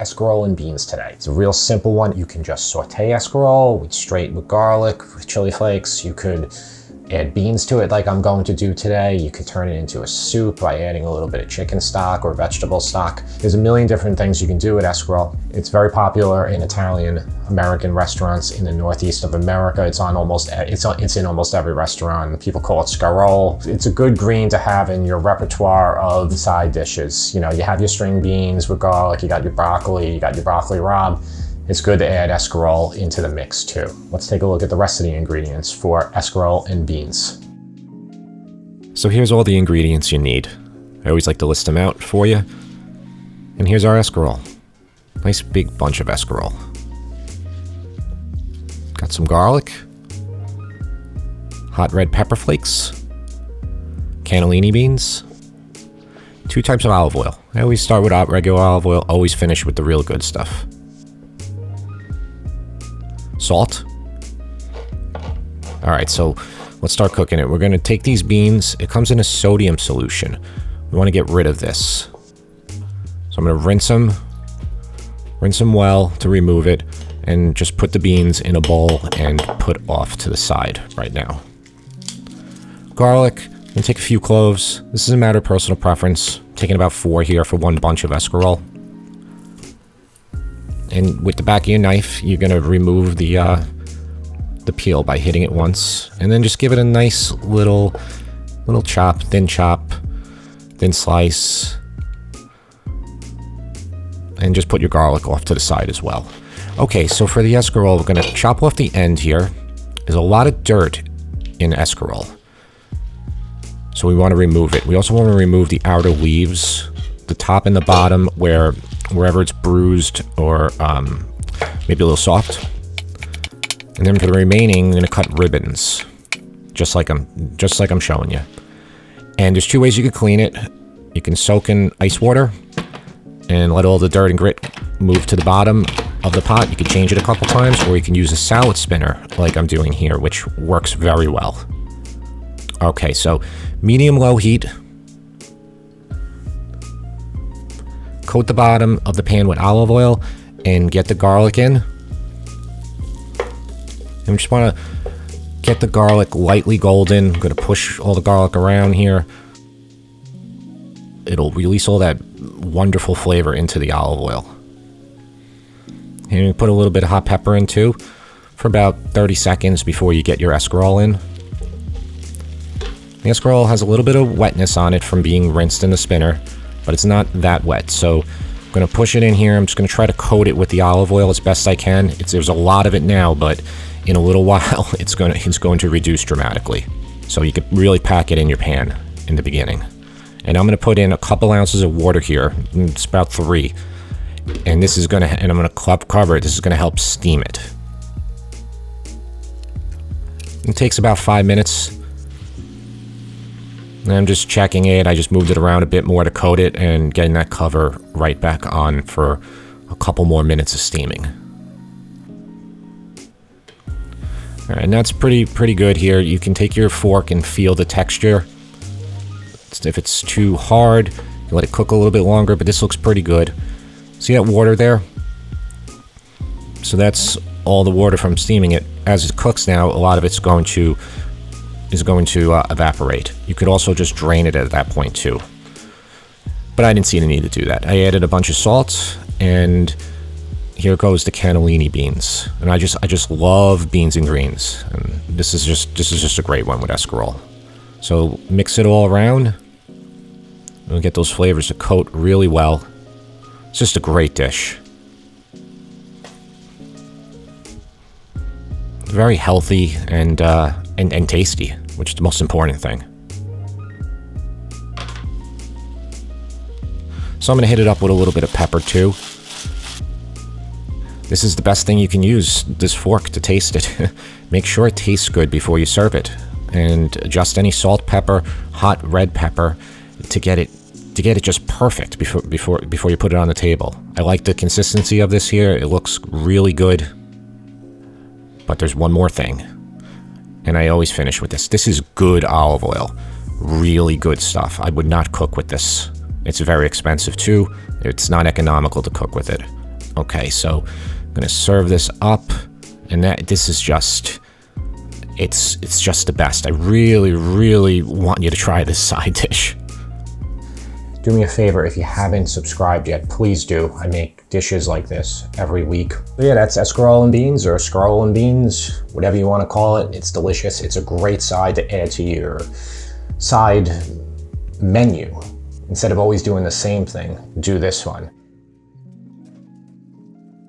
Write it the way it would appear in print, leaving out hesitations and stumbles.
escarole and beans today. It's a real simple one. You can just saute escarole straight with garlic, with chili flakes. You could add beans to it like I'm going to do today. You could turn it into a soup by adding a little bit of chicken stock or vegetable stock. There's a million different things you can do with escarole. It's very popular in Italian American restaurants in the northeast of America. It's in almost every restaurant. People call it scarole. It's a good green to have in your repertoire of side dishes. You know, you have your string beans with garlic, you got your broccoli rabe. It's good to add escarole into the mix too. Let's take a look at the rest of the ingredients for escarole and beans. So here's all the ingredients you need. I always like to list them out for you. And here's our escarole. Nice big bunch of escarole. Got some garlic, hot red pepper flakes, cannellini beans, 2 types of olive oil. I always start with regular olive oil, always finish with the real good stuff. Salt. All right, so let's start cooking it. We're going to take these beans. It comes in a sodium solution. We want to get rid of this. So I'm going to rinse them well to remove it, and just put the beans in a bowl and put off to the side right now. Garlic. I'm going to take a few cloves. This is a matter of personal preference. I'm taking about 4 here for 1 bunch of escarole. And with the back of your knife, you're going to remove the peel by hitting it once. And then just give it a nice little chop, thin slice. And just put your garlic off to the side as well. Okay, so for the escarole, we're going to chop off the end here. There's a lot of dirt in escarole, so we want to remove it. We also want to remove the outer leaves, the top and the bottom, wherever it's bruised or maybe a little soft. And then for the remaining, I'm going to cut ribbons, just like I'm showing you. And there's 2 ways you can clean it. You can soak in ice water and let all the dirt and grit move to the bottom of the pot. You can change it a couple times, or you can use a salad spinner like I'm doing here, which works very well. Okay, so medium-low heat. Coat the bottom of the pan with olive oil and get the garlic in. And we just want to get the garlic lightly golden. I'm going to push all the garlic around here. It'll release all that wonderful flavor into the olive oil. And you put a little bit of hot pepper in too for about 30 seconds before you get your escarole in. The escarole has a little bit of wetness on it from being rinsed in the spinner, but it's not that wet. So I'm going to push it in here. I'm just going to try to coat it with the olive oil as best I can. There's a lot of it now, but in a little while it's going to reduce dramatically. So you could really pack it in your pan in the beginning. And I'm going to put in a couple ounces of water here. It's about 3. And this is going to, and I'm going to cover it. This is going to help steam it. It takes about 5 minutes. And I'm just checking it. I just moved it around a bit more to coat it and getting that cover right back on for a couple more minutes of steaming. All right, and that's pretty good here. You can take your fork and feel the texture. If it's too hard, you let it cook a little bit longer, but this looks pretty good. See that water there? So that's all the water from steaming it. As it cooks now, a lot of it's going to evaporate. You could also just drain it at that point too. But I didn't see the need to do that. I added a bunch of salt, and here goes the cannellini beans. And I just love beans and greens. And this is just a great one with escarole. So mix it all around. And get those flavors to coat really well. It's just a great dish. Very healthy and tasty, which is the most important thing. So I'm going to hit it up with a little bit of pepper too. This is the best thing you can use, this fork, to taste it. Make sure it tastes good before you serve it. And adjust any salt, pepper, hot red pepper to get it just perfect before you put it on the table. I like the consistency of this here. It looks really good. But there's one more thing. And I always finish with this. This is good olive oil. Really good stuff. I would not cook with this. It's very expensive too. It's not economical to cook with it. Okay, so I'm gonna serve this up, and this is just, it's just the best. I really, really want you to try this side dish. Do me a favor, if you haven't subscribed yet, please do. I make dishes like this every week. But yeah, that's escarole and beans, or escarole and beans, whatever you want to call it. It's delicious. It's a great side to add to your side menu. Instead of always doing the same thing, do this one.